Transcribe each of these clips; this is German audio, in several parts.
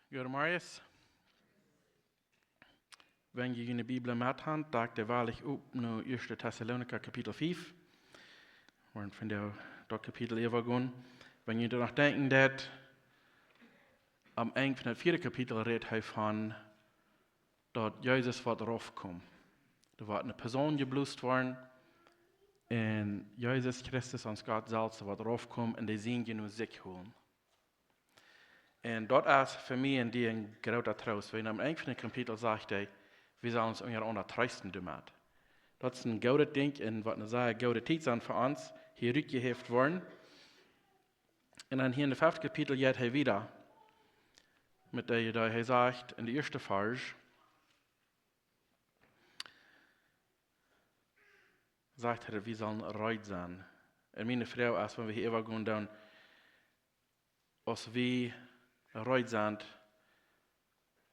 Goedemorgen. Wenn je in de Bibel met hand, daagt de waarlijk op naar 1 Thessalonica kapitel 5. Waarin van dat kapitel even gaan. Wenn je ernaar denken dat am eind van het 4e kapitel redt hij van dat Jezus wat erop komt. Er wordt een persoon geblust worden en Jezus Christus ons God zelfs wat erop komt en die zien je nu zich holen. En dat is voor mij een grote troost. Wenn am eind van het kapitel zegt hij, we zullen ons onder troosten doen. Dat is een goede ding en wat een zeer goede tijd zijn voor ons, hier uitgeheeft worden. En dan hier in het 5e kapitel gaat hij wieder, met dat hij zegt in de eerste vers, zegt hij, we zullen reit zijn. En mijn vrouw, als we hier even gaan doen, als we reit zijn,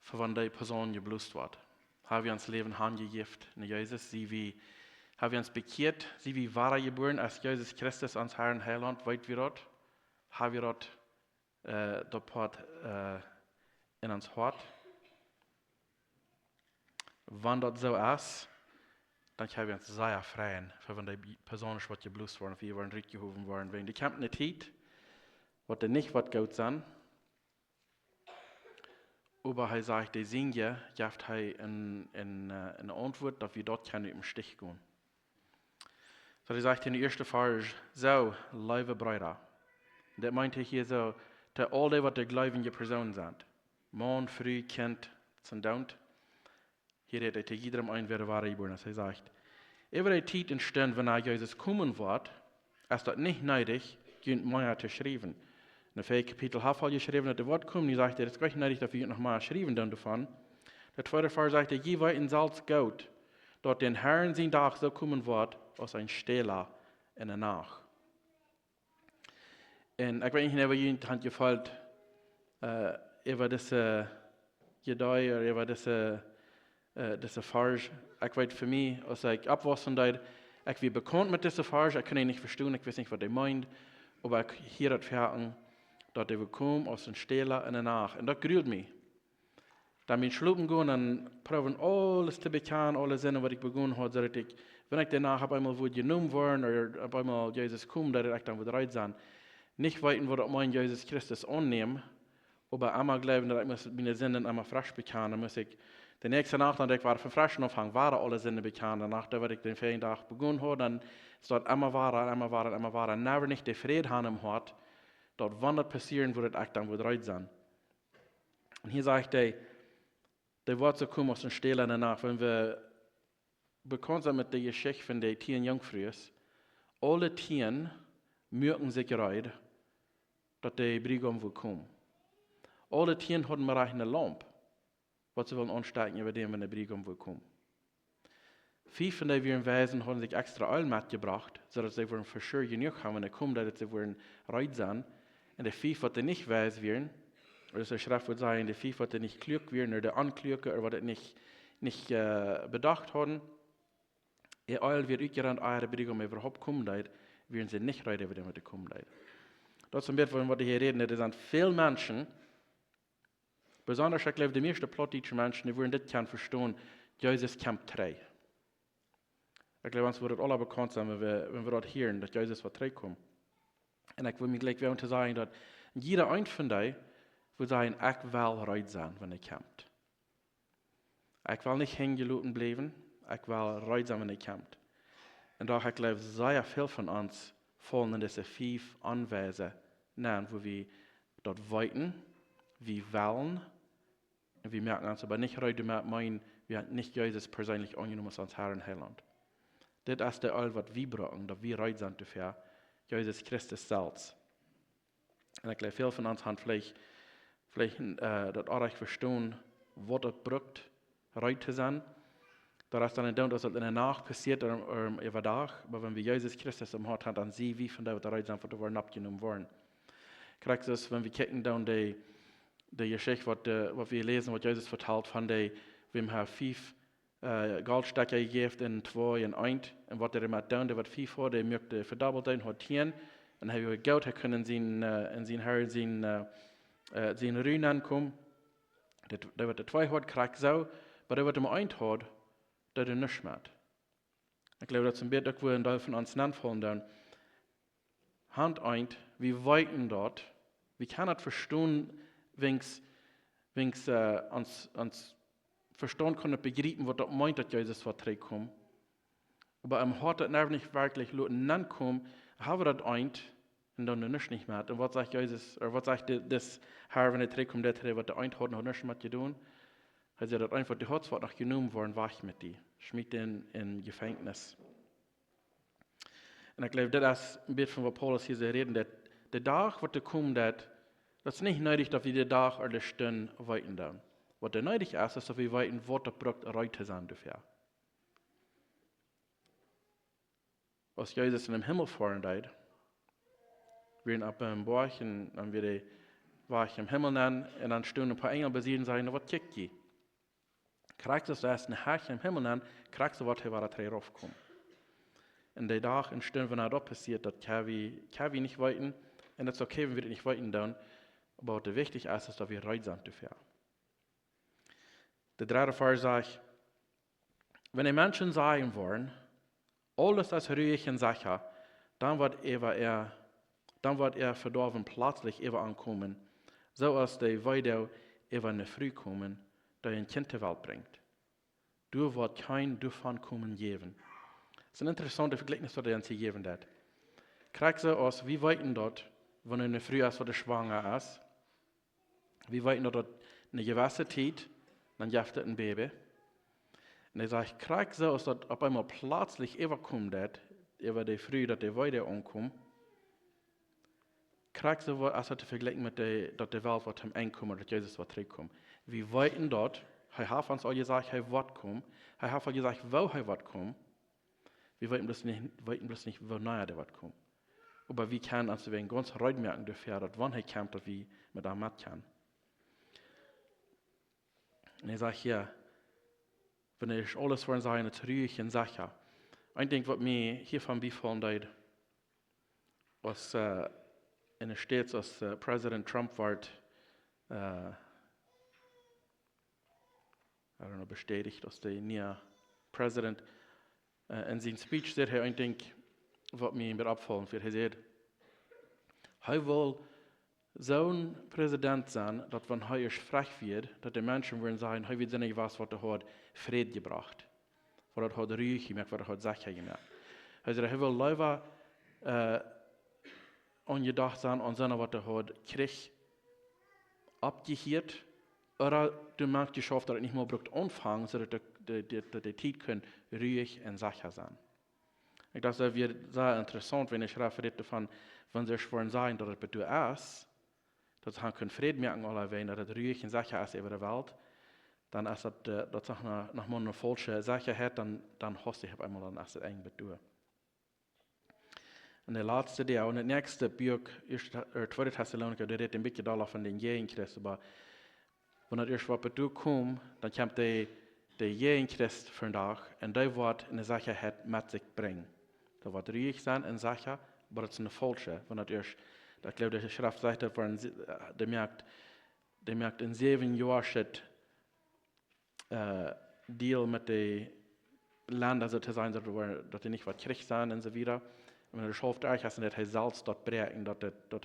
voor wanneer die persoon geblust wordt. Haben wir uns Leben handgegift in Jesus, haben wir uns bekehrt, sie wie wahre geboren, als Jesus Christus uns Herr und Heiland, weit wir dort, haben wir dort in uns Hort. Wenn das so ist, dann haben wir uns sehr freuen, für wenn die Person ist, was geblust worden, wir waren rückgehoben worden, wenn die kämpfen nicht Zeit, was nicht was gut sein. Aber er sagt, die Singe, gibt er eine Antwort, dass wir dort keine im Stich gehen. So, er sagt in der ersten Vers, so, liebe Brüder. Das meint er hier so, dass alle, was die gläubige Personen sind, Mann, Frau, Kind, sind daunt. Hier redet er zu jedem ein, wer wahre geboren ist. Er sagt, über die Zeit entstehen, wenn Jesus kommen wird, ist das nicht nötig, gegen mehr zu schreiben. In der 4. Kapitel hat er geschrieben, dass das Wort kommt, und sagt, es ist gleich nötig, dass wir noch mal schreiben davon. Der 2. Vers sagt, je weiter Salz geht, dort den Herrn sein Tag so kommen wird, als ein Stehler in der Nacht. Und ich weiß nicht, ob jemand hat gefällt, über diese Gedei oder über diese Vers. Ich weiß für mich, als ich abwaschen da, ich bin bekannt mit dieser Vers, ich kann ihn nicht verstehen, ich weiß nicht, was er meint, aber ich hier das Verhalten, dass er kommen aus dem Stehler in der Nacht. Und das gerührt mich. Dann bin ich schlupen gehen und probieren alles zu bekennen, alle Sinne, was ich begonnen habe, dass ich, wenn ich danach auf einmal wo genommen worden oder auf einmal Jesus kommt, dass ich dann wieder rein sein. Nicht weiten, wo ich mein Jesus Christus annehmen, aber einmal glauben, dass ich meine Sinne einmal frisch bekennen. Dann muss ich die nächste Nacht, dann ich war von frischen Anfang, waren alle Sinne bekennen. Danach, da ich den 4. Tag begonnen habe, dann ist dort einmal waren, never nicht die Friede haben im Hort. Dort, wann das passieren würde, ich dann wieder rein sein. Und hier sagt er, der Wort zu kommen aus dem Stehlen danach, wenn wir bekannt sind mit der Geschichte von den 10 Jungfrüs, alle 10 merken sich rein, dass der Brigam will kommen. Alle 10 hatten mir eine Lampe, was sie wollen anstecken über dem, wenn der Brigam will kommen. 5 von den Weisen haben sich extra Öl mitgebracht, sodass sie für sure genug haben, wenn er kommt, dass sie rein sein. Und die 5, die nicht weise werden, oder so Schrift würde sagen, die 5, die nicht klug werden, oder anklügen, oder die nicht bedacht haben, ihr Öl wird ausgerannt, eure Brigam überhaupt kommen, werden sie nicht rein über dem, was kommen. Das ist ein Bild, von was wir hier reden, das sind viele Menschen, besonders, ich glaube, die meisten plattdeutsche Menschen, die würden das nicht verstehen, Jesus kommt 3. Ich glaube, uns wird das alle bekannt sein, wenn wir das hören, dass Jesus vor 3 kommt. Und ich will mir gleich zu sagen, dass jeder ein von euch will sagen, ich will rein sein, wenn er kommt. Ich will nicht hängen gelassen bleiben, ich will rein sein, wenn er kommt. Und daher, ich glaube, sehr viel von uns fallen in diese 5 Anweisen, wo wir dort weiten, wir wollen, und wir merken uns aber nicht rein, wir haben nicht Jesus persönlich angenommen als Herr und Heiland. Das ist der All, was wir brauchen, dass wir rein sind dafür, Jesus Christus selbst. Und ich glaube, viele von uns haben vielleicht das auch recht verstehen, was das braucht, rein zu sein. Da ist dann nicht, dass das in der Nacht passiert oder über Tag, aber wenn wir Jesus Christus im Hart haben, dann sehen wir von der rein sind, die wir abgenommen worden. Kriegst du es, wenn wir kicken, dann die Geschichte, was wir lesen, was Jesus verteilt von wir haben 5 Goldstücke gegeben in 2 und 1. Und was er mit tun, der wird 5 hat, der möchte verdoppelt sein, hat 10. Und er hat Geld, er können in sein Herr, sein Ruin ankommen. Dat wordt de 2 hoort krijgt zo, maar dat wordt hem eind hoort, dat er niks met. Ik geloof dat ze een beetje ook weer een deel van ons aanvallen dan. Hand eind, wie weten dat, wie kan het verstaan, wings ons verstand kunnen begrijpen, wat dat meint, dat Jezus wat terugkomt. Aber im Hort das nerv nicht wirklich lassen ankommen, haben wir das eind, und dann nicht mehr. Und was sagt Jesus, oder was sagt das Herr, wenn er zurückkommt, der was der eind hat, noch nicht mehr getan? Er sagt einfach, die hat zwar noch genommen worden, wach mit die, schmied den in Gefängnis. Und ich glaube, das ist ein bisschen von was Paulus hier reden, dass der Tag, was kommt, das ist nicht nötig, dass wir den Tag oder die Stunde weiten dann. Was der nötig ist, ist, dass wir weiten, was der braucht, heute sein dafür. Als Jesus in den Himmel fahren deed, wir ab im Borch und dann wir war ich im Himmel nennen und dann stehen ein paar Engel besiegen und sagen, was kickt die? Kriegst du das ein Herr im Himmel nennen, kriegst du was hier war da raufkommen. Und der Tag in Stunden, wenn das passiert, dass kann wir nicht weiten und das ist okay, wenn wir das nicht weiten dann, aber was wichtig ist, dass wir bereit sind dafür. Der dritte Vers sagt, wenn die Menschen sagen wollen, alles ist ruhig und sicher, dann wird er verdorben plötzlich ankommen, so als die Weide in der Früh kommen, der ein Kind zur Welt bringt. Du wird kein davon kommen geben. Das ist ein interessanter Vergleich, was er uns hier geben hat. Kriegst du aus, wie weiten dort, wenn er in der Früh ist, wo der schwanger ist, wie weiten dort eine gewisse Zeit, dann gibt es ein Baby. Und er sagt, kriegst du aus, dass auf einmal plötzlich kommt, über die Früh, dass die Weide ankommt, kriegst du, als er zu vergleichen mit der Welt, was ihm einkommt, dass Jesus was zurückkommt. Wie weiten dort, er hat uns auch gesagt, er wird kommen, er hat auch gesagt, wo er wird kommen, wir weiten bloß nicht, wo nahe der wird kommen. Aber wir können uns wegen ganz reut merken dafür, dass wann er kommt, dass wir mit ihm mitkommen. Und er sagt hier, wenn ich alles von seiner ruhig und sicher. Ein Ding, was mir hiervon befallen hat, was in der States, als Präsident Trump war, bestätigt, dass der neue Präsident in seinem Speech sagt, ein Ding, was mir mit abfallen wird. Er sagt, er will so ein Präsident sein, dass wenn er frech wird, dass die Menschen werden sagen, er wird nicht was er hat Frieden gebracht, was er hat ruhig gemacht, was er hat sicher gemacht. Also er will lieber angedacht sein an seiner, was er hat Krieg abgehört, oder du merkst geschafft, dass er nicht mehr braucht anfangen, sondern die Zeit können ruhig und sicher sein. Ich dachte, das wird sehr interessant, wenn ich referiere davon, wenn sie schwören sagen, dass es bedeutet ist, dass sie können Frieden merken, alleweil, dass es ruhig und sicher ist über der Welt, dann ist das noch mal eine falsche Sicherheit, dann hast du einmal, dann ist es eng bedeutet. Und der letzte Teil, und der nächste Buch, 2. Thessaloniker, der redet ein bisschen davon von den Jägenchristen, aber wenn das erst was bedeutet kommt, dann kommt der Jägenchrist für den Tag, und der wird eine Sicherheit mit sich bringen. Da wird ruhig sein und sicher, aber das ist eine falsche, wenn das erst, ich glaube, der Schrift sagt, der merkt in 7 Jahren Deal mit den Ländern zu sein, dass die nicht was Krieg sein und so weiter. Und wenn der Schrift euch hast, dass er Salz dort brechen, dass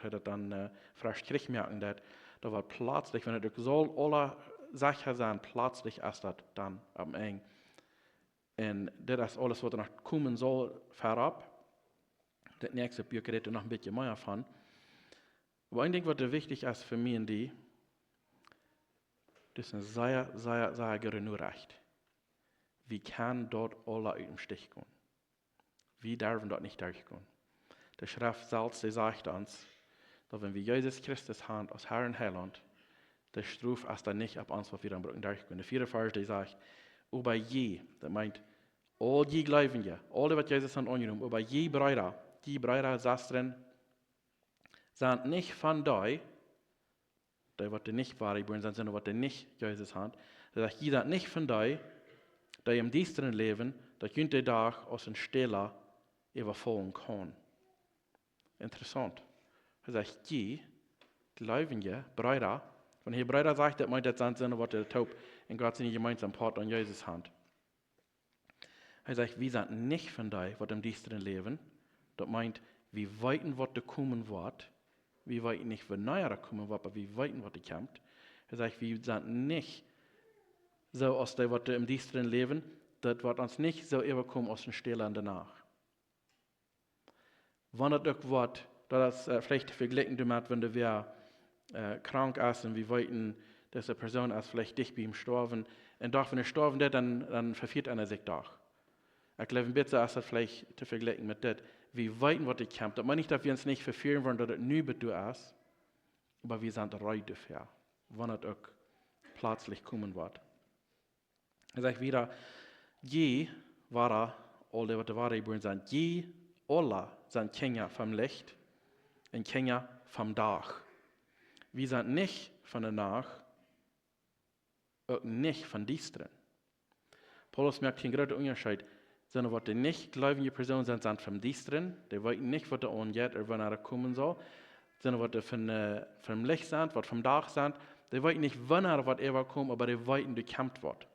er dann frisch Krieg merken, da wird plötzlich, wenn er soll, alle sicher sein, plötzlich ist das dann am Ende. Und das ist alles, was noch kommen soll, vorab. Das nächste Buch redet noch ein bisschen mehr von. Aber ein Ding, was wichtig ist für mich und die, das ist ein sehr, sehr, sehr geringes Recht. Wir können dort alle aus dem Stich gehen. Wir dürfen dort nicht durchgehen. Der Schrift selbst sagt uns, dass wenn wir Jesus Christus haben als Herr und Heiland, der Struf ist dann nicht ab uns, was wir dann brauchen durchgehen. Der 4. Vers, der sagt, über je, das meint, all je Gläubigen, alle, was Jesus hat angenommen, über je Brüder, die Brüder, Schwestern, sind nicht von die was nicht wahre geboren sind, sondern was nicht Jesus hat. Das heißt, die sind nicht von die im düsteren Leben, dass jeden Tag aus dem Stille überfallen kann. Interessant. Das heißt, die Gläubigen, Brüder, Wenn Hebräer sagt, das meint das sind was der Taub in Gott seine gemeinsam Part an Jesus Hand. Er sagt, wir sind nicht von da, was im düsteren Leben. Das meint, wir weiten, was da kommen wird. Wir weiten nicht, was näher kommen wird, aber wir weiten, was da kommt. Er sagt, wir sind nicht so aus dem, was im düsteren Leben, das wird uns nicht so überkommen aus dem Stillen danach. Wenn das auch wird, das ist vielleicht verglichen damit, wenn wir krank ist und wir wollten, dass eine Person ist vielleicht dicht bei ihm gestorben. Und doch, wenn er gestorben ist, dann verfehlt einer sich doch. Ich glaube, besser ist das vielleicht zu vergleichen mit das, wie weit was ich kämpft. Das meine ich, dass wir uns nicht verfehlen wollen, dass das nie bedu ist, aber wir sind bereit dafür, wenn es auch plötzlich kommen wird. Ich sage wieder, je war alle, was wahre geboren sind, je alle sind Kinder vom Licht und Kinder vom Tag. Wir sind nicht von der Nacht, auch nicht von Düsteren. Paulus merkt hier einen großen Unterschied. Sondern was die nicht gläubige Personen sind vom Düsteren, die wissen nicht, was da angeht oder wann er kommen soll, sondern was die vom Licht sind, was vom Tag sind, die wissen nicht, wann er was kommt, aber die wissen, die kämpft wird.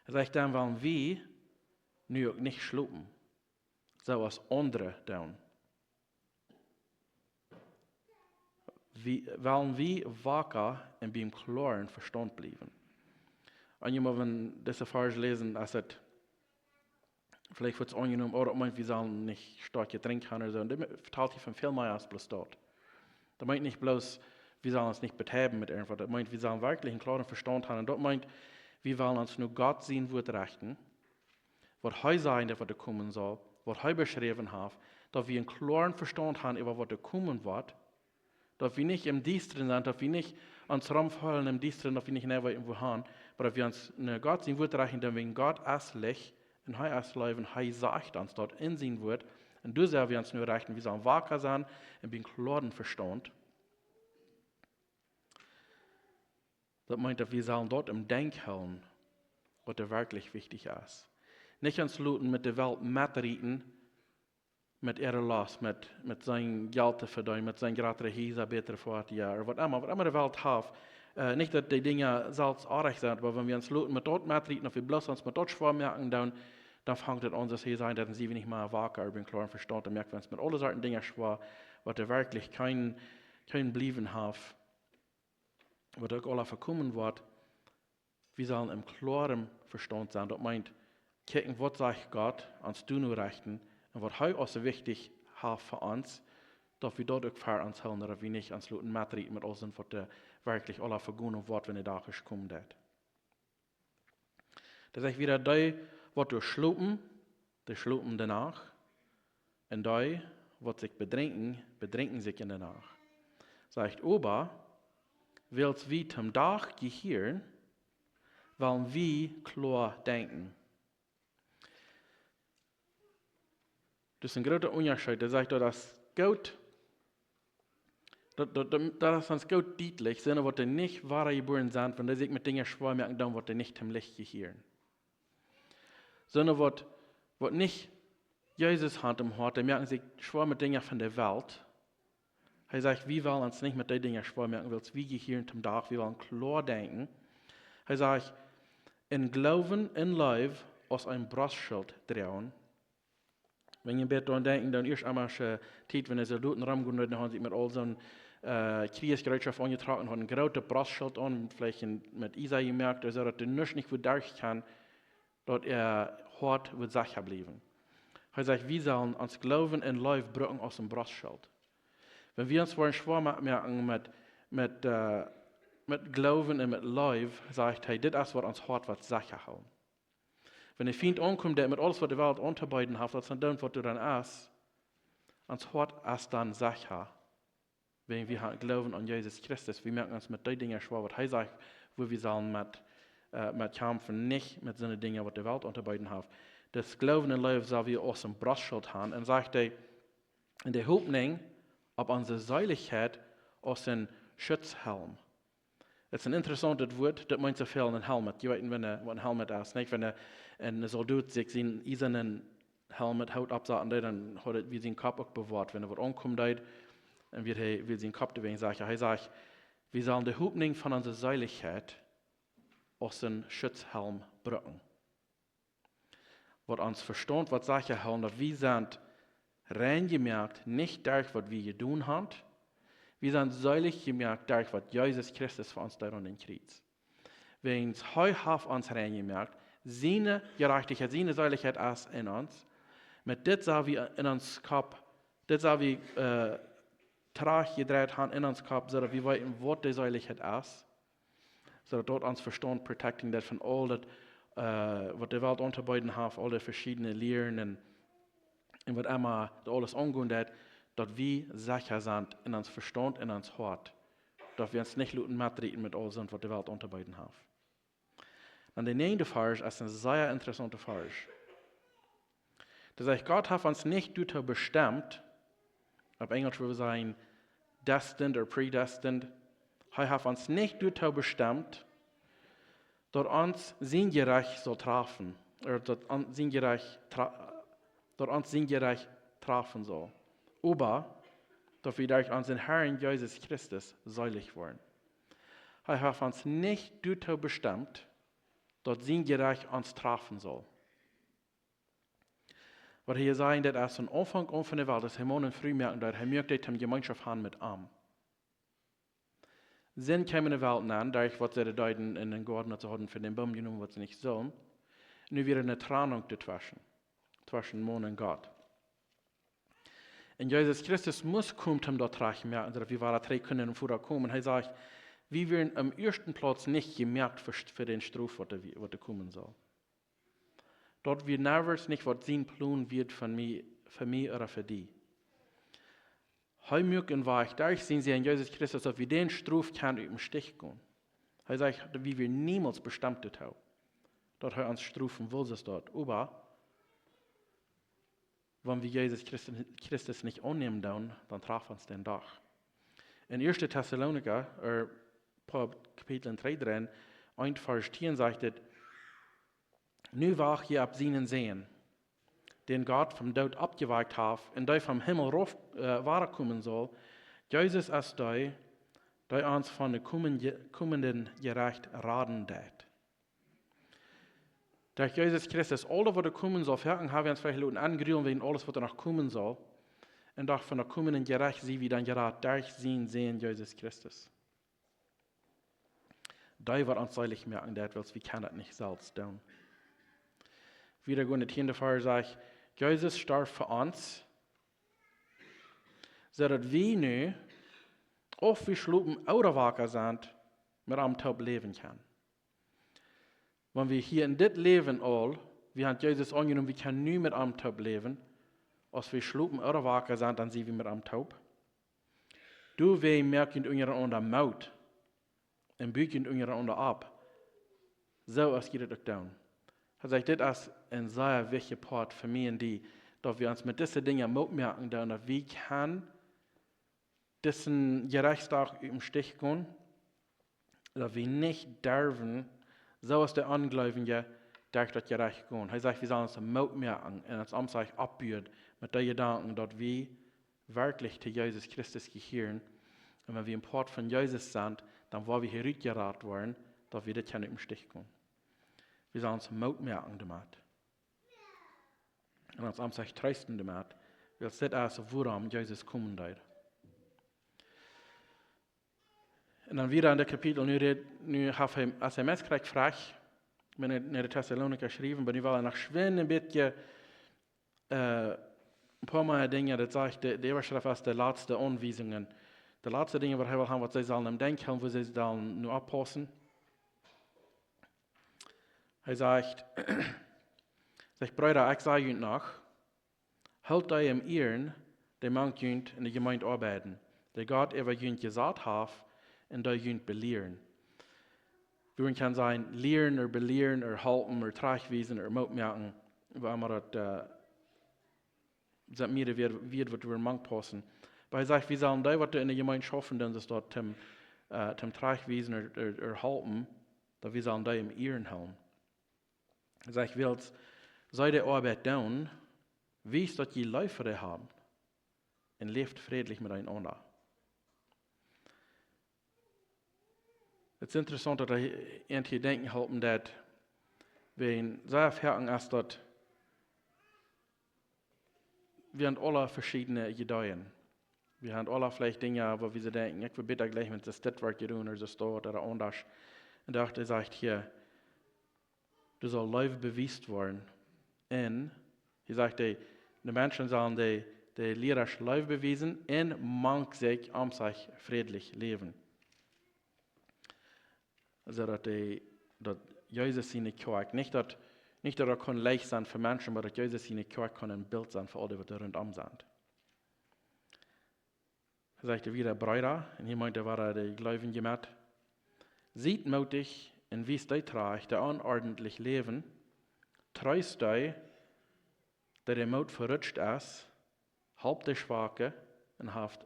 Er sagt, dann wollen wir nu auch nicht schlupen, so als andere tun. Wollen wir wacker und beim klaren Verstand bleiben. Und jemand, wenn diese Vers lesen, als es vielleicht wird es angenommen, oder meint, wir sollen nicht stark trinken oder so. Und das verteilt sich von viel mehr als bloß dort. Das meint nicht bloß, wir sollen uns nicht betreiben mit irgendwas. Das meint, wir sollen wirklich einen klaren Verstand haben. Und das meint, wir wollen uns nur Gott sehen, wird rechten. Was er sein, was er kommen soll, was er beschrieben hat, dass wir einen klaren Verstand haben, über was er kommen wird. Dass wir nicht im Düsteren sind, dass wir nicht uns rumfallen im Düsteren, dass wir nicht näher irgendwo haben, aber dass wir uns nur Gott sehen, wird rechten, denn wenn Gott ist Licht, und er ist Leben, er sagt uns dort in sein Wort, und du sollst wir uns nur rechten, wir sollen wacker sein, und bin klaren Verstand. Das meint, dass wir sollen dort im Denk halten, was wirklich wichtig ist. Nicht uns looten mit der Welt mitreden, mit ihrer Last, mit sein Geld zu verdienen, mit sein gratis Häuser besser vor ja, oder was immer die Welt hat. Nicht, dass die Dinge selbst artig sind, aber wenn wir uns looten mit dort mitreden, und wir bloß uns mit dort schwer merken, dann fängt es an, dass hier sein, dass sie nicht mehr wacker über den klaren Verstand, dann merken wir uns mit allen solchen Dingen schwer, was wirklich kein Blieben hat, was auch alle verkommen wird. Wir sollen im klaren Verstand sein. Das meint, kicken, was sagt Gott, uns du nur rechten, und was heute auch so wichtig hat für uns, dass wir dort auch für uns halten, dass wir nicht uns looten mitreden mit uns, was wirklich alle vergonnen wird, wenn der Tag kommt. Das ist wieder die, was du schlupen, die schlupen danach. Und die, was sich bedrängen sich in der Nacht. Sagt Ober, willst wie zum Tag gehören, wollen wir klar denken. Das ist ein großer Unterschied. Der sagt, dass Gott, das ist uns Gott deutlich, sondern was nicht wahre geboren sind, wenn die sich mit Dingen schwer merken, dann wird nicht zum Licht gehören. Sondern was nicht Jesus Hand im Hort, der merken sich schwer mit Dingen von der Welt. Er sagt, wir wollen uns nicht mit den Dingen schwer merken, weil wir gehören zum Tag, wir wollen klar denken. Er sagt, in Glauben, in Leib, aus einem Brustschild drehen. Wenn ihr daran denken, dann erst einmal Zeit, wenn sie Luten rumgehen, dann haben sie mit all so einem Kriegsgerätschaft angetragen, haben ein großes Brustschild an, vielleicht mit Isai gemerkt, dass er nicht gut durch kann, dort hart wird sicher bleiben. Er sagt, wir sollen uns Glauben in Leib brücken aus dem Brustschild. Wenn wir uns schwer merken mit Glauben und mit Leib, sagt er, das ist, was uns hart wird sicher halten. Wenn der Feind ankommt, der mit alles, was die Welt unterbeiden hat, was dann was du dann ist, uns hart ist dann sicher. Wenn wir glauben an Jesus Christus, wir merken uns mit den Dingen schwer, was er sagt, wo wir sollen mit kämpfen, nicht mit so Dingen, was die Welt unterbeiden hat. Das Glauben in Leib soll wir aus dem Brustschild haben. Und sagt er, in der Hoffnung, auf unsere Seiligkeit aus dem Schutzhelm. Das ist ein interessantes Wort, das meint so viel ein Helmet. Je weet, wenn ein Helmet ist, nicht? Wenn ein Soldat sich seinen eisernen Helmet haut absagen, dann hat er wie sein Kopf auch bewahrt. Wenn er was ankommt, dann wird sein Kopf deswegen sagen, er sagt, Wir sollen die Hoffnung von unserer Seiligkeit aus dem Schutzhelm brücken. Was uns verstand, was Sachen haben, dass wir sind reingemerkt, nicht durch, was wir getan haben. Wir sind seilig gemerkt, durch, was Jesus Christus für uns da an den Kreuz. Wenn uns heute uns reingemerkt, seine Gerechtigkeit, seine Seiligkeit ist in uns, mit das haben wir in uns Kopf, das haben wir trag gedreht haben in uns Kopf, sodass wir wissen, was die Seiligkeit ist, sodass dort uns Verstand protecting das von all das, was die Welt unterbeiden hat, all die verschiedenen Lehren und was immer alles angehen hat, dass wir sicher sind in uns Verstand, in uns Hort, dass wir uns nicht mitreden mit all dem, was die Welt unterbeiden hat. Und der nächste Vers ist ein sehr interessanter Vers. Das heißt, Gott hat uns nicht dazu bestimmt, auf Englisch würde wir sagen, destined oder predestined. Er hat uns nicht dazu bestimmt, dass uns sein Gerecht soll treffen, oder dass uns sein Gerecht treffen soll. Aber, dass wir durch unseren Herrn Jesus Christus seilig werden. Er hat uns nicht dazu bestimmt, dass sein Gerecht uns treffen soll. Was hier sagen, das ist von Anfang an von der Welt, dass wir früh merken, dass er möchte die Gemeinschaft haben mit ihm. Sinn kam in der Welt an, durch was sie deuten in den Garten zu haben, für den Baum genommen, was sie nicht sollen. Nu wieder eine Trennung zwischen Mann und Gott. Und Jesus Christus muss kommen, um dort zu merken, dass wir waren drei können vorher kommen. Er sagt, wir werden am ersten Platz nicht gemerkt für den Struf, was kommen soll. Dort wird nervös nicht, was sein Plan wird für mich oder für dich. Heute und war ich durch sehen sie in Jesus Christus, dass wir den Struf kann über den Stich gehen. Er sagt, wie wir niemals bestimmt haben. Dort uns strufen will es dort. Aber wenn wir Jesus Christus nicht annehmen, dann treffen uns den doch. In 1. Thessaloniker, Kapitel 3 drin, 1 Vers 10 sagt es, nu wach je ab seinen Sehen, den Gott vom Tod abgeweicht hat, und der vom Himmel rauf kommen soll. Jesus ist der uns von der kommenden Gerecht raten wird. Durch Jesus Christus, alles, was kommen soll, haben wir uns vielleicht angegriffen wegen alles, was noch kommen soll. Und doch von der kommenden Gerecht sie wir dann gerade durch sehen Jesus Christus. Da wird uns seilig merken, weil wir können das nicht selbst tun. Wieder gehen die Hände vor, sagt, Jesus starb für uns, so dass wir nun, auch wir schlupen oder wacker sind, mit einem Taub leben können. Wenn wir hier in das Leben all, wir haben Jesus angenommen, wir können nur mit einem Taub leben, als wir schlupen oder wacker sind, dann sind wir mit einem Taub. Du wir merken unsere unter Maut, und bücken unsere unter ab. So geht es auch down. Also das ist ein sehr wichtiger Part für mich und die, dass wir uns mit diesen Dingen merken, dass wir können diesen Gerechtstag im Stich gehen, dass wir nicht dürfen, so ist der Angläubige, durch das Gerecht gehen. Er sagt, wir sollen uns merken und uns Amtszeit abbühen mit den Gedanken, dass wir wirklich zu Jesus Christus gehören. Und wenn wir im Port von Jesus sind, dann wollen wir hier geraten werden, dass wir das nicht im Stich gehen. Wir sollen uns merken damit. Und uns Amtszeit trösten damit, weil es das ist, woran Jesus kommen wird. Und dann wieder in der Kapitel, nu habe ich SMS gekriegt, frage, wenn ich in der Thessaloniker geschrieben bin, ich will noch schön ein bisschen, ein paar Mal Dinge, das sagt, die Überschrift ist die letzte Anweisungen. Die letzte Dinge, die wir haben, was sie sollen im Denken, wo sie sollen nur abpassen. Er sagt, Brüder, ich sage euch noch, halt euch im Ehren, der man in der Gemeinde arbeiten, der Gott über euch gesagt hat, und der euch belehren. Wir können sagen, lehren oder belehren oder halten oder tragweisen oder mitmerken, wo immer das mir wird, was wir manchmal passen. Aber er sagt, wir sollen das, was wir in der Gemeinde schaffen, dann ist dort zum tragweisen oder halten, dass wir sollen das im Ehren halten. Er sagt, sei der Arbeit tun, wisst, dass ihr Läufer haben und lebt friedlich miteinander. ist interessant, dass hier denken halten, dass wenn sehr fertig ist, dass wir haben alle verschiedene Ideen. Wir haben alle vielleicht Dinge, wo wir so denken, ich will bitte gleich, wenn es das wird tun oder so dort oder anders. Und er sagt hier, du sollst Leben bewiesen werden. Und er sagt, die Menschen sollen die Lehrers Leben bewiesen und man sich um sich friedlich leben. Also, dass Jesus seine Kirche, nicht, dass er kann leicht sein für Menschen, aber dass Jesus seine Kirche kann ein Bild sein für alle, die rundum sind. Er sagte wieder, Brüder, und hier meinte er, die Gläubigen gemacht, seid mutig und wie es euch trägt, der unordentlich leben, treust euch, dass der Mut verrutscht ist, halb der Schwache und haft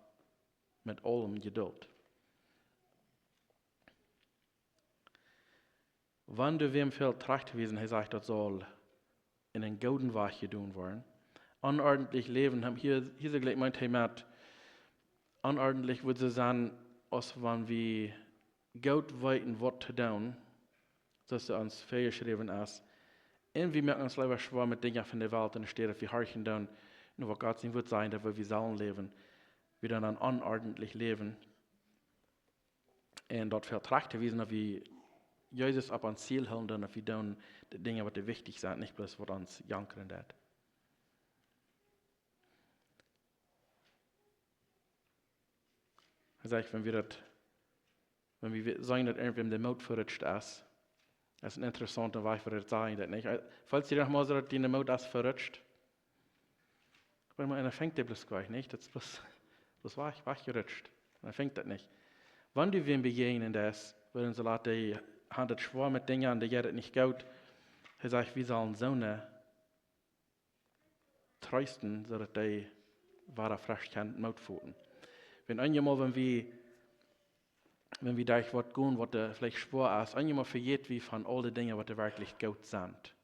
mit allem Geduld. Wenn du wem viel Tracht gewesen, er sagt, das soll in einen guten Weg gedun werden. Unordentlich leben, hier ist gleich mein Thema, unordentlich würde sie sagen, als wenn wir gut weiten, was zu tun, dass es uns vorgeschrieben ist. Und wir merken uns lieber schwer mit Dingen von der Welt und steht, wir horchen dann, nur was Gott sein wird sein, dass wir sollen leben. Wir dann unordentlich leben. Und dort viel Tracht gewesen, dass wir Jesus ab ans Ziel halten, dass wir dann die Dinge, die wichtig sind, nicht bloß, was uns jankern hat. Er sagt, wenn wir sagen, dass irgendwem der Mut verrutscht ist, das ist ein interessanter Weg, für das sagen, das nicht. Falls ihr noch mal so, dass die Mut ist verrutscht, weil man einer fängt, der bloß gleich nicht, das ist bloß weggerutscht. Man fängt das nicht. Wenn du wem begegnen das, würden sie lassen, die handelt schwer mit Dingen an, die geht nicht gut. Er sagt, wir sollen so eine trösten, sodass die wahre frisch kann Mut fühlen. Wenn wir durch was gehen, was vielleicht schwer ist, einmal vergeht wie von all den Dingen, was wirklich gut sind.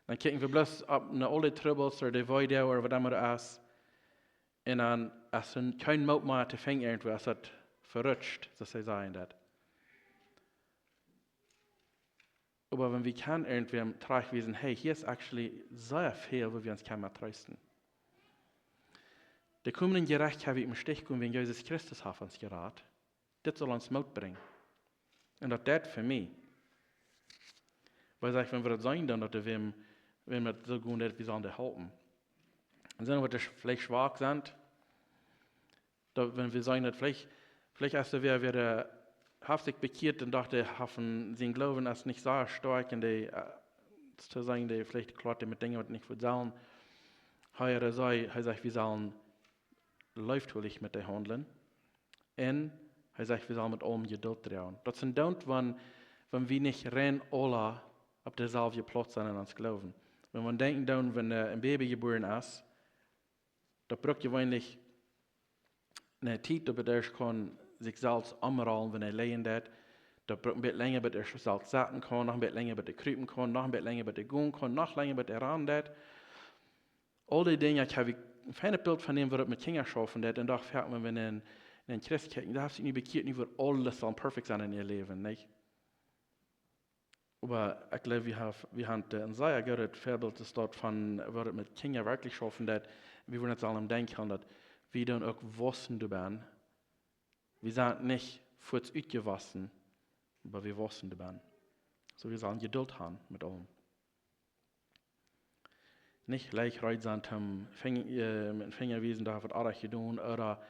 Dann kicken wir bloß ab eine alle Troubles oder die Weide oder was immer ist. Und dann ist kein Mut mehr zu fangen irgendwo, es hat verrutscht, so sie sagen das. Aber wenn wir kann irgendwem trösten, hey, hier ist actually sehr viel, wo wir uns kann mal trösten. Der kommenden Gericht habe ich im Stich kommen, wenn Jesus Christus auf uns gerät. Das soll uns Mut bringen. Und das für mich. Weil ich, wenn wir das sagen, dann, dass wenn wir so gut sind, wir sollen das halten. Und dann, wenn wir vielleicht schwach sind, wenn wir sagen, dass vielleicht erst wir sich bekehrt und dachte, sein Glauben ist nicht so stark und zu sagen, die vielleicht klart mit Dingen, die nicht versauen. Er sagt, wir sollen leichtwillig mit dir handeln. Und er sagt, wir sollen mit allem Geduld trauen. Das sind dann, wenn wir nicht rein alle auf derselben Platz sind und uns glauben. Wenn wir denken, dann, wenn ein Baby geboren ist, da braucht gewöhnlich eine Zeit, damit er kann sich selbst umrollen, wenn er lehnt hat. Da braucht ein bisschen länger, bis er selbst satten kann, noch ein bisschen länger, bis er kriepen kann, noch ein bisschen länger, bis er gehen kann, noch länger, bis er ran hat. All die Dinge, ich habe ein feines Bild von dem, was er mit Kindern schaffen hat, und da fährt man, wenn in den Christ kijken, da hast du nicht bekehrt, nicht, wird alles dann perfekt sein in ihr Leben, nicht? Aber ich glaube, wir haben ein sehr gutes Vorbild, das dort von, was er mit Kindern wirklich schaffen hat, wir wollen jetzt allem denken, dass wir dann auch wussten, du bist. Wir sind nicht kurz ausgewaschen, aber wir wussten, du bist. So, wir sollen Geduld haben mit allem. Nicht gleich reut sein, mit dem Fingerwiesen, da wird alles getan, oder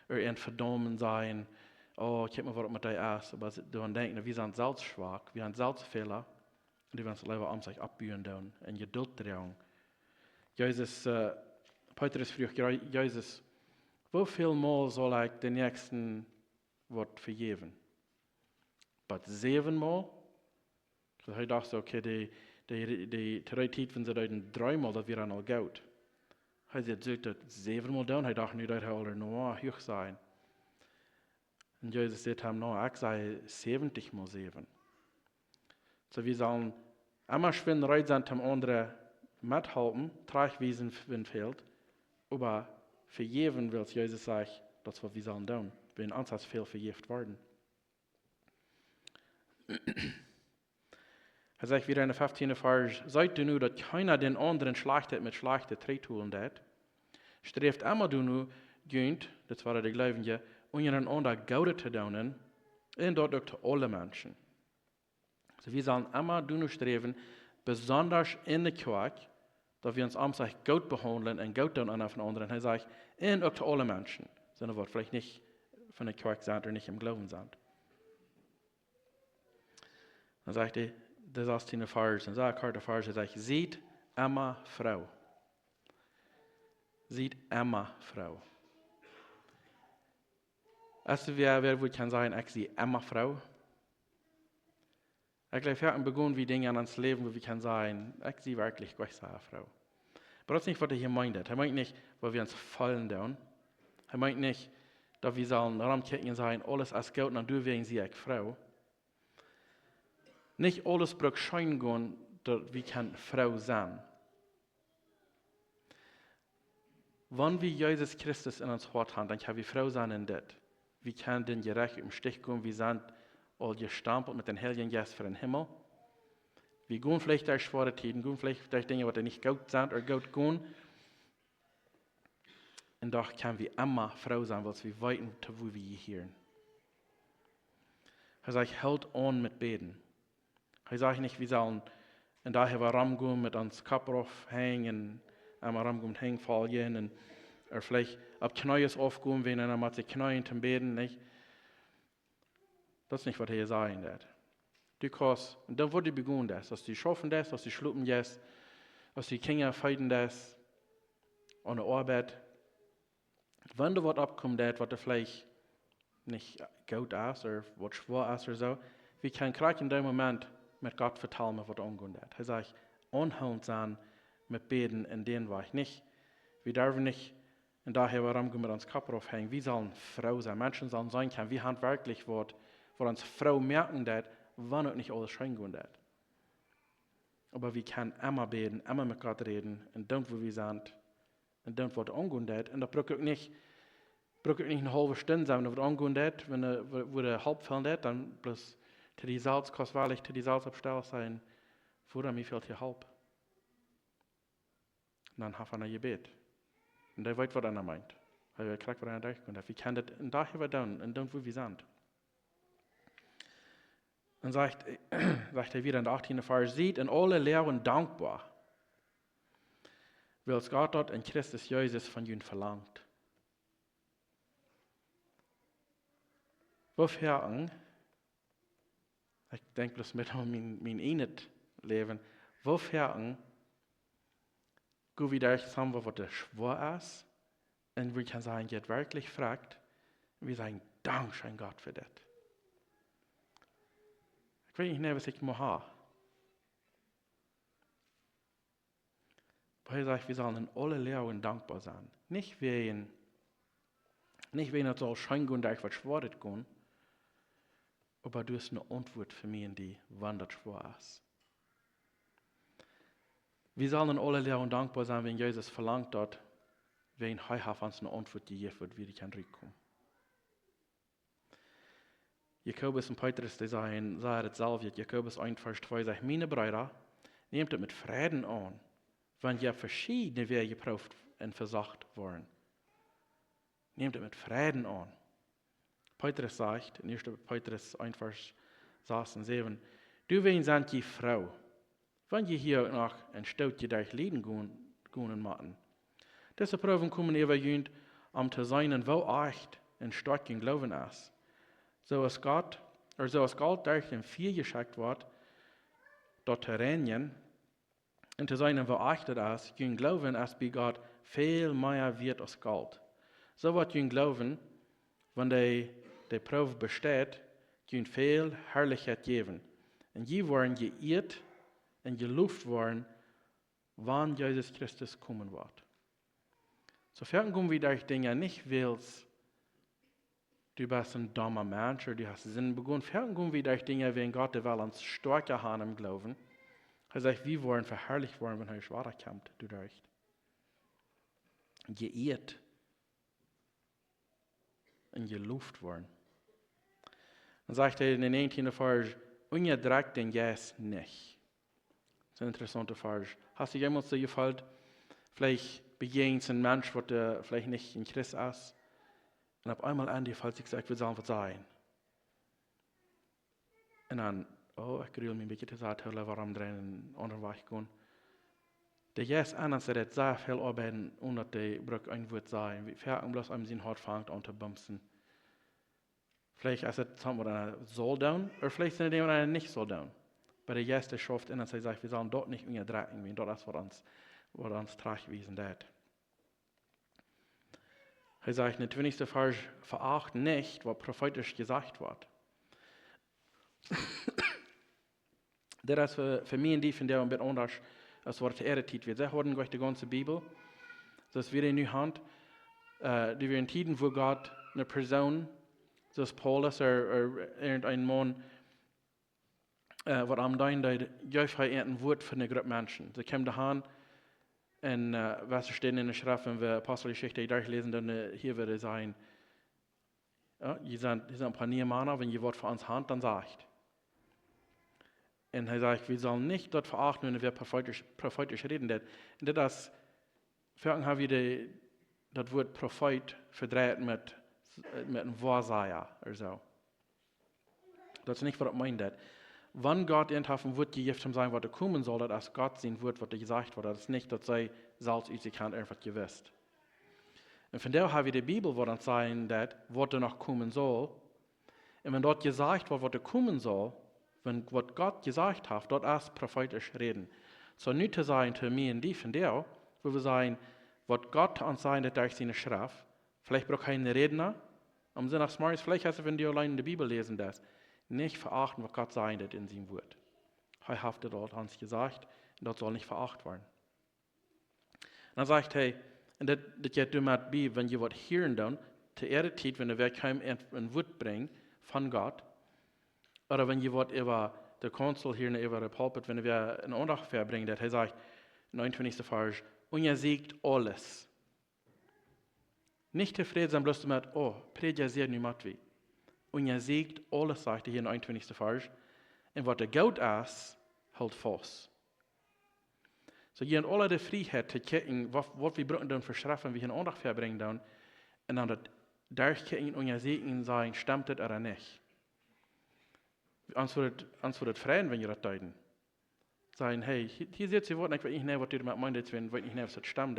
ein Verdammen sein, oh, ich habe mir was mit dir aus, aber du denken, wir sind selbst schwach, wir haben selbst Fehler, und die werden uns lieber an sich abbühen tun, in Geduld tragen. Jesus, Petrus fragt, Jesus, wie viel Mal soll ich den Nächsten Wort vergeben? Aber 7 Mal? Ich dachte, okay, die Zeit, wenn sie da 3 Mal, das wäre noch gut. Er sagt, 7 Mal tun, ich dachte nicht, dass er noch hoch sein. Und Jesus sagt ihm, no, ich sei 70 Mal 7. So wir sollen einmal schwingen, reut sein, dem anderen mithalten, tragwiesen, wenn fehlt, aber vergeben will Jesus sagen, das was wir sollen tun, wenn uns als viel vergift worden. Er sagt wieder in der 15. Vers, seid du nur, dass keiner den anderen schlachtet mit schlechten Tretoolen dat. Streeft immer du nur, gönnt, das war der Gläubige, und ihren anderen Gaude zu tun, und dort auch zu allen Menschen. So wir sollen immer du nur streben, besonders in der Kirche, dass wir uns am sich gut behandeln und gut tun einer von anderen. Er sagt, und auch zu allen Menschen. Sondern was vielleicht nicht von der Kirche sind oder nicht im Glauben sind. Dann sagt er, das ist eine Vers, und sagt er, er sagt, sieht immer Frau. Sieht immer Frau. Also wer kann sagen, ich sehe immer Frau? Ich glaube, wir haben begonnen, wie Dinge an uns Leben, wo wir können sagen, ich sehe wirklich Gott eine Frau. Aber das ist nicht, was er hier meint. Er meint nicht, wo wir uns fallen tun. Er meint nicht, dass wir sollen rankicken und sagen, alles ist gut, und du wegen sie eine Frau. Nicht alles braucht Schein gehen, dass wir keine Frau sein. Wenn wir Jesus Christus in uns Hort haben, dann können wir Frau sein in das. Wir können den gerecht im Stich gehen, wir sind all gestampelt mit den Heiligen Geist für den Himmel. Wir gehen vielleicht durch schwere Zeiten, gehen vielleicht durch Dinge, die nicht gut sind oder gut gehen. Und doch können wir immer Frau sein, weil wir weiten, wo wir hier. Er sagt, hält an mit Beten. Er sagt nicht, wir sollen und daher wir ramgehen mit uns Kopf aufhängen, einmal ramgehen und hängen fallen und oder vielleicht ab Knäues aufgehen, wenn einer mit sich Knäuen zum Beten, nicht? Das ist nicht, was er sagen wird. Du kannst, und dann wird die begonnen, dass die schaffen das, dass die schluppen das, dass die Kinder feiten das, an der Arbeit. Wenn da was abkommt, was vielleicht nicht gut ist, oder was schwer ist oder so, wir können gerade in dem Moment mit Gott vertellen, was angehen wird. Er sagt, anhaltend sein mit Beten, in denen war ich nicht. Wir dürfen nicht, und daher warum gehen wir uns Kopf aufhängen. Wir sollen Frau sein. Menschen sollen sein können. Wir haben wirklich was, wo uns Frau merken, dass, wann auch nicht alles schön gehen wird. Aber wir können immer beten, immer mit Gott reden, und dort, wo wir sind, und dort, was angehen wird. Und da braucht auch nicht eine halbe Stunde sein, wenn was angehen wird, wo der halb fällt wird, dann bloß zu die Salz, kostbarlich zu die Salz abstellen sein, wo dann mir fehlt hier halb. Und dann haben wir ein Gebet. Und der weiß, was einer meint. Weil wir kriegen, was einer durchkommt. Wir können das, und daher wir tun, und dort, wo wir sind. Dann sagt er wieder in der 18. Vers, seht in alle Lehren dankbar, weil es Gott dort in Christus Jesus von ihnen verlangt. Wofür, ich denke bloß mit mein eigenes Leben, wofür gehen wir da zusammen, was das schwer ist, und wir können sagen, Gott wirklich fragt, und wir sagen, Dankeschön Gott für das. Ich weiß nicht, was ich mache. Aber er sagt, wir sollen in alle Lehren dankbar sein. Nicht wegen es soll schön gehen, da ich was schwer gehen, aber du hast eine Antwort für mich, die wandert schwer ist. Wir sollen in alle Lehren dankbar sein, wenn Jesus verlangt hat, wenn er uns eine Antwort gegeben wird, wie die kann reinkommen. Jakobus und Petrus, die sagen dasselbe. Jakobus 1, Vers 2 sagt, meine Brüder, nehmt es mit Frieden an, wenn ihr verschiedene Wege geprüft und versagt worden. Nehmt es mit Frieden an. Petrus sagt, in 1. Petrus 1, Vers 6 und 7, du wen sind die Frau, wenn ihr hier noch ein Staut durch Leben gehen machen. Diese Prüfungen kommen über jünd, zu sein, wo echt und stark im Glauben ist. So als Gott durch den Vier geschickt wird, dort zu rennen, und zu sein, wo achtet ist, jüng Glauben ist bei Gott viel mehr wird als Gold. So wird jüng Glauben, wenn die Prüfung besteht, jüng viel Herrlichkeit geben. Und die wollen geirrt und geluft worden, wann Jesus Christus kommen wird. Sofern kommen wir durch Dinge nicht willst, du bist ein dummer Mensch oder du hast Sinn begonnen. Fern kommen wir durch Dinge, wenn Gott will uns stärker haben im Glauben. Er sagt, wir wollen verherrlicht werden, wenn er schwerer kommt, du durch. Geirrt und geluft worden. Dann sagt er in den 19. Vers, ungedreckt den Jes nicht. Das ist eine interessante Frage. Hast du jemals so gefallen, vielleicht begegnet ein Mensch, der vielleicht nicht in Christ ist, und auf einmal an die fällt sich sagt, wir sollen was sein. Und dann, ich kriege mich ein bisschen zu sagen, warum drin unterwegs gehen. Der Jes anders, der hat sehr viel arbeiten, ohne dass die Brücke ein Wort sein. Wir fangen bloß an, sein Hart fängt an zu bumsen. Vielleicht ist es einer soll down, oder vielleicht sind die einer nicht soll down. Aber der Jes, der schafft, und er sagt, wir sollen dort nicht unterdrücken, wie dort ist, was uns tragweisen hat. Er sagt in der 20. Vers, veracht nicht, was prophetisch gesagt wird. Das ist für mich und die von der ein bisschen anders, als was errettet wird. Sie hören gleich die ganze Bibel. Das ist wieder in die Hand. Die wir in Tiden, wo Gott eine Person, so ist Paulus oder irgendein Mann, was am Dein, der gäuft ein Wort für eine Gruppe Menschen. Sie kommen daheim, und was steht in der Schrift, wenn wir Apostelgeschichte durchlesen, dann hier würde es sein, ja, hier sind ein paar Männer, wenn ihr Wort für uns Hand, dann sagt. Und er sagt, wir sollen nicht dort verachten, wenn wir prophetisch reden. Und das haben wir das Wort Prophet verdreht mit einem Wahrsager oder so. Das ist nicht, was ich meine. Wenn Gott irgendwann ein Wort gegeben hat, sein, was kommen soll, das ist Gott sein Wort, was gesagt wurde. Das ist nicht, dass sie selbst aus sich irgendwas gewusst. Und von daher haben wir die Bibel, wo dann sagen, dass was noch kommen soll. Und wenn dort gesagt wird, was kommen soll, wenn was Gott gesagt hat, dort ist prophetisch reden. So nicht zu sagen, zu mir und die von der, wo wir sagen, was Gott uns sagt, durch seine Schrift, vielleicht braucht kein Redner, am Sinne nach Smarts, vielleicht hast du, wenn du allein in der Bibel lesen das, nicht verachten, was Gott sagt in seinem Wort. Er hat dort uns gesagt, und das soll nicht verachtet werden. Und dann sagt er, und das geht du mit bei, wenn ihr was hören dann, zu ihrer Zeit, wenn wir kein ein Wort bringen von Gott, oder wenn ihr was über der Konsul hier über der Pulpit, wenn wir eine Andacht verbringen, dass er sagt, 29. Vers, und ihr siegt alles. Nicht zufrieden sein, bloß damit, predigt sehr nicht mit wie. Und ihr siegt alles, sagt er hier in 29. Vers. Und was der Gott ist, hält fast. So, ihr habt alle die Freiheit zu gucken, was wir brauchen dann für Schrift, wie wir eine Andacht verbringen dann, und dann durchgucken und ihr siegen sein, stimmt das oder nicht. Antwortet Freien, wenn ihr das deuten. Sagen, hey, hier seht ihr, was ich nicht, was ihr mit meint, wenn ich nicht, was das stimmt.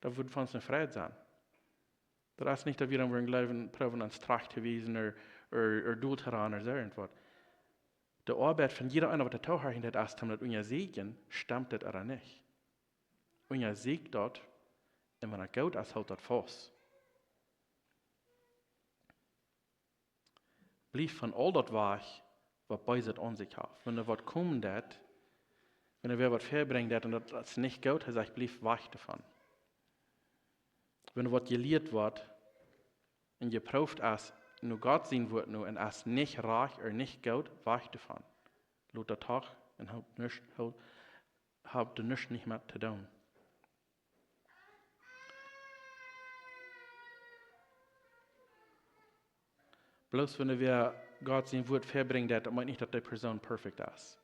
Da würde von uns eine Freiheit sein. Das ist nicht, dass wir dann wollen glauben, probieren uns Tracht zu wiesen oder Duld heran oder so irgendwas. Die Arbeit von jeder einer, was der Taucher hinter das ist, dass unser Segen stimmt das oder nicht. Unser Segen dort, und wenn er gut ist, hält das fast. Blieb von all das weg, was bei sich an sich hat. Wenn er was kommen dat, wenn er was verbringt dat, und das nicht gut, er sagt, blieb weg davon. Wenn er was gelehrt wird, und geprüft ist, nur Gott sein wird nur, und ist nicht reich oder nicht gut, weg davon. Laut der Tag, und habt nichts nicht mehr zu tun. Bloß wenn wir Gott sein Wort verbringen, das meint nicht, dass die Person perfekt ist.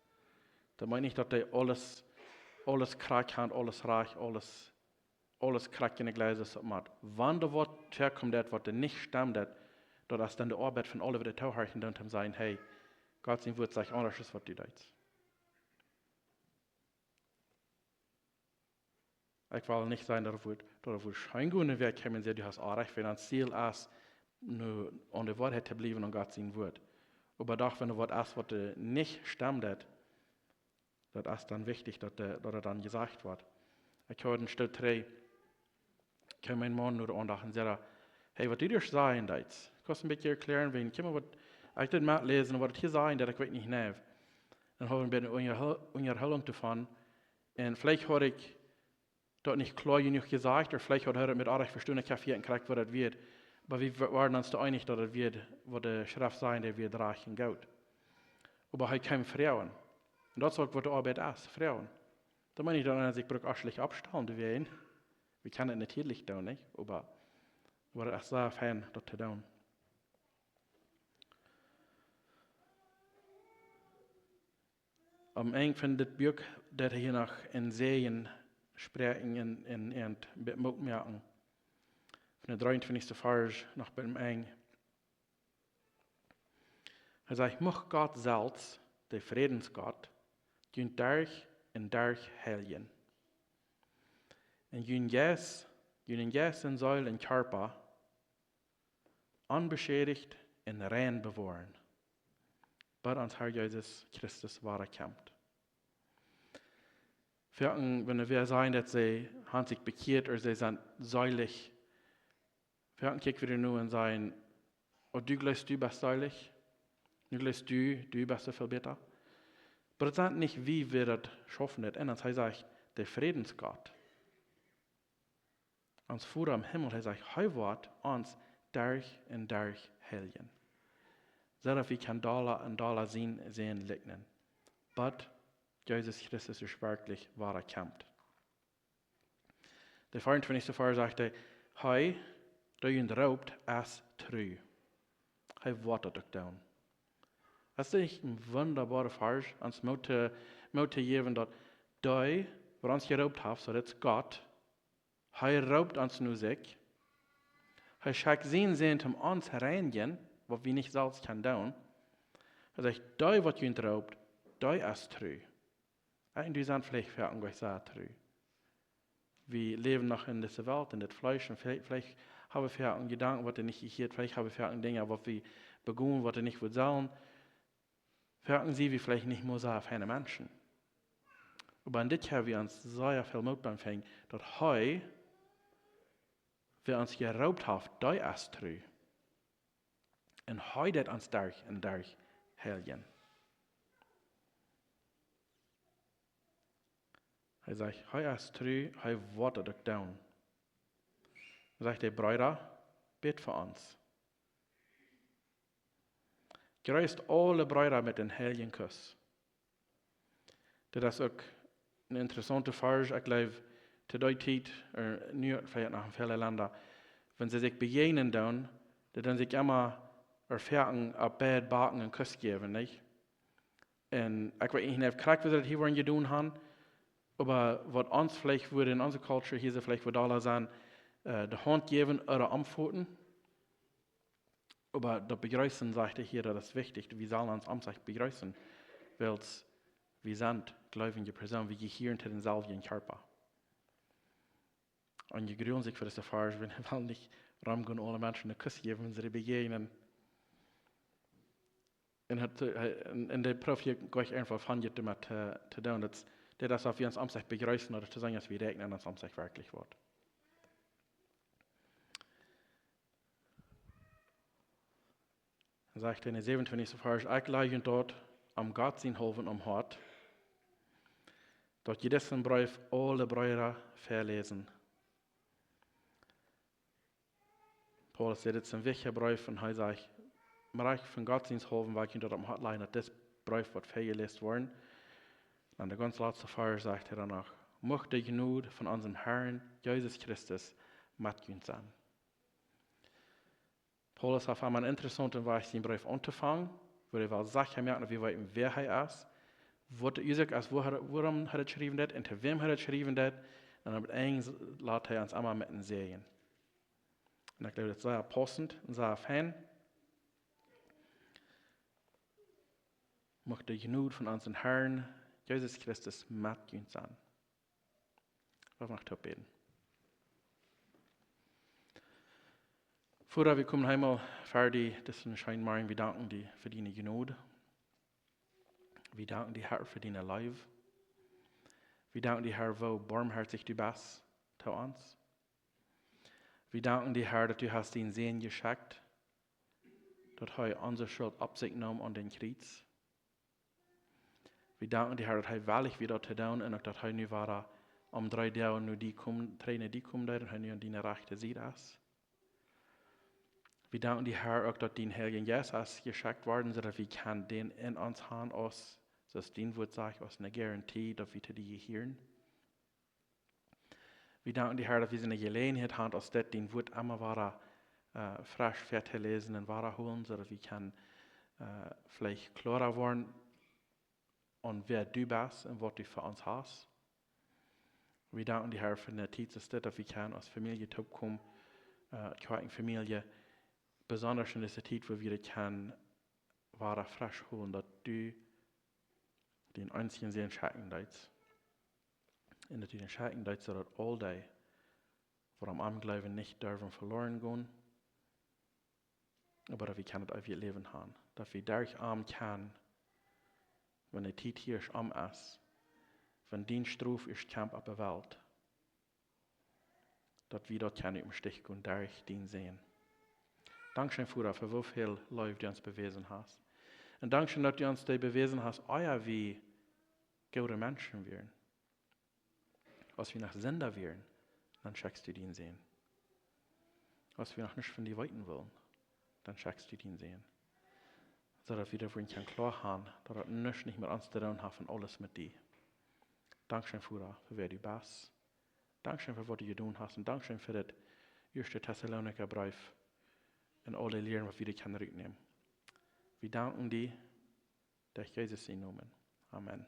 Das meint nicht, dass die alles krank hat, alles reich, alles krank in der Gleise hat. Wenn da was herkommt, was nicht stimmt, das ist dann die Arbeit von allen, die Tauherren dann sagen, hey, Gott sein Wort sagt anders, als was du denkst. Ich will nicht sagen, dass wir scheingehen werden, kommen sie, du hast auch recht, wenn ein Ziel ist, nur an der Wahrheit zu bleiben und Gott sein Wort. Aber doch, wenn du was ist, was nicht stimmt, das ist dann wichtig, dass dann gesagt wird. Ich höre in Stil 3, kann mein Mann nur andachen und sagen, hey, was du dir sagen, das kannst du ein bisschen erklären, wenn ich das mal lesen, was hier sagen, das ich nicht mehr. Dann haben wir eine Unterhaltung davon. Und vielleicht habe ich dort nicht klar genug gesagt, oder vielleicht hat er mit Arach verstanden, Kaffee gekriegt, was das wird. Aber wir waren uns da einig, dass das wird, was der Schrift sein, der wird reich und gut. Aber er keine Frauen. Und das ist, was die Arbeit ist, Frauen. Da meine ich dann, dass ich auch abstellen werden. Wir können es natürlich tun, nicht? Aber es ist sehr fein, das zu tun. Am Ende von dit Buch, dat hier noch in Serien sprechen in merken. Von der 23. Vers noch beim Eng. Er sagt, mocht Gott selbst, der Friedensgott, jün derch en derch helgen. En jün jes en Säul en Körper, unbeschädigt en rein bewahren. Bei uns Herr Jesus Christus war kämpft. Wenn wir sagen, dass sie haben sich bekehrt oder sie sind säulig, wir kicken wir nur und sagen, oh, du glaubst, du bist säulig, du glaubst, du bist so viel besser. Aber es ist nicht, wie wir das schaffen. Und er sagt, der Friedensgott, uns Vater im Himmel, er sagt, er wird uns durch und durch helgen. So dass wir kann Dollar sehen liegen. Aber Jesus Christus ist wirklich wahrer kämpft. Der 24. Vers sagte, hei, du ihn raubt as true. Hei wartet euch down. Das ist nicht ein wunderbarer Vers, ans Mute geben, dass du, was uns geraubt hat, so das Gott, hei raubt uns nur sich. Hei schickt sehen, um uns reinigen, was wir nicht selbst können tun. Er sagt, du, was ihn raubt, du ist true. Und du sind vielleicht für irgendwas sehr true. Wir leben noch in dieser Welt, in das Fleisch, und vielleicht haben wir einen Gedanken, was nicht gehört, vielleicht haben wir Dinge, was wir begehen, was nicht sollen. Vielleicht sie wir vielleicht nicht mehr so für eine Menschen. Aber in dit haben wir uns sehr viel Mut empfangen, dass heute wir uns geraubt haben, da ist true. Und heute uns durch und durch helgen. Er sagt, er ist true, er wartet euch down. Er sagt, der Bruder, bet für uns. Grüßt alle Brüder mit den heiligen Kuss. Das ist auch eine interessante Frage, ich glaube, zu der Zeit, nu vielleicht noch in vielen Ländern, wenn sie sich begegnen dann sich immer erfahren, ab Bett, Backen und Kuss geben, nicht? Und ich weiß nicht, wie sie das hier wollen getan haben, aber was uns vielleicht würde in unserer Kultur hier so vielleicht würde alle sagen, die Hand geben oder antworten. Aber das Begrüßen, sagt er hier, das ist wichtig. Wir sollen uns amtlich begrüßen, weil wir sind gläubige Personen, wir gehören zu den selben Körper. Und die grüßen sich für das Erfahrung, wenn wir nicht rumgehen, alle Menschen einen Kuss geben, wenn sie begegnen. Und der Prof hier gehe ich einfach von dir damit zu tun, dass dass wir uns amtlich begrüßen oder zu sagen, dass wir regnen, uns amtlich wirklich wird. Er sagt in der 27. Vers, ich lege dort am Gott sein Hofen Hort, dort jedes Brief alle Brüder verlesen. Paulus sagt, es ist ein wichtiger Brief und er sagt, im Reich von Gott sein Hofen, weil ich dort am Hort lege, dass das Brief wird vergelesen worden. Und der ganz letzte Vers sagt er danach, möchte die Gnade von unserem Herrn Jesus Christus mit uns sein. Paulus hat einmal einen interessanten Weise den Brief angefangen, wo er sicher merkt, wie weit wer er ist, worum hat er geschrieben hat, und zu wem hat er geschrieben hat, und am Ende lässt er uns einmal mit den Serien. Und ich glaube, das ist sehr passend und sehr fan. Möchte die Gnade von unserem Herrn Jesus Christus mit uns sein. Lass uns noch beten. Vater, wir kommen einmal fertig, das scheint morgen. Wir danken dir für deine Gnade. Wir danken dir, Herr, für deine Liebe. Wir danken dir, Herr, wo barmherzig du bist zu uns. Wir danken dir, Herr, dass du hast den Sehen geschickt, dass er unsere Schuld auf sich nahm an den Kreuz. Wir danken dir, Herr, dass er wahrlich wieder zu tun und dass er nu war, 3 Tage nur die kommen, Tränen die kommen, und er nu an deine Rechte sieht es. Wir danken dir, Herr, auch dass dein Heiligen Jesus geschickt worden, sodass wir kann den in uns haben, aus, dass dein Wort sagt, aus einer Garantie, dass wir zu dir gehören. Wir danken dir, Herr, dass wir eine Gelegenheit haben, aus der dein Wort immer war, frisch fertig und holen, sodass wir kann vielleicht klarer werden, und wer du bist und was du für uns hast. Wir danken dir, Herr, für die Zeit, dass wir können als Familie kommen, eine Familie, besonders in dieser Zeit, wo wir können, wahre frisch holen, dass du den einzigen Sinn schenken darfst. Und dass du den schenken darfst, dass all die, wo am Anglauben nicht dürfen verloren gehen, aber dass wir können das auf ihr Leben haben. Dass wir dadurch arm können, wenn die Zeit hier ist, wenn die Struf ist, Kampf auf der Welt, dass wir dort können im Stich gehen, dadurch den sehen. Dankeschön, Vater, für so viel Leute, die uns bewiesen hast. Und Dankeschön, dass du uns die bewiesen hast, euer wie gute Menschen wären. Als wir nach Sender wären, dann schickst du den sehen. Als wir noch nicht von dir weiten wollen, dann schickst du den sehen. So dass wir davon klar haben, dass das nicht mit uns zu tun hat und alles mit dir. Dankeschön, Vater, für wer du bist. Dankeschön für was du getan hast und Dankeschön für das 1. Thessaloniker Brief und alle Lehren, was wir dir können rücknehmen. Wir danken dir, durch Jesus in Namen. Amen.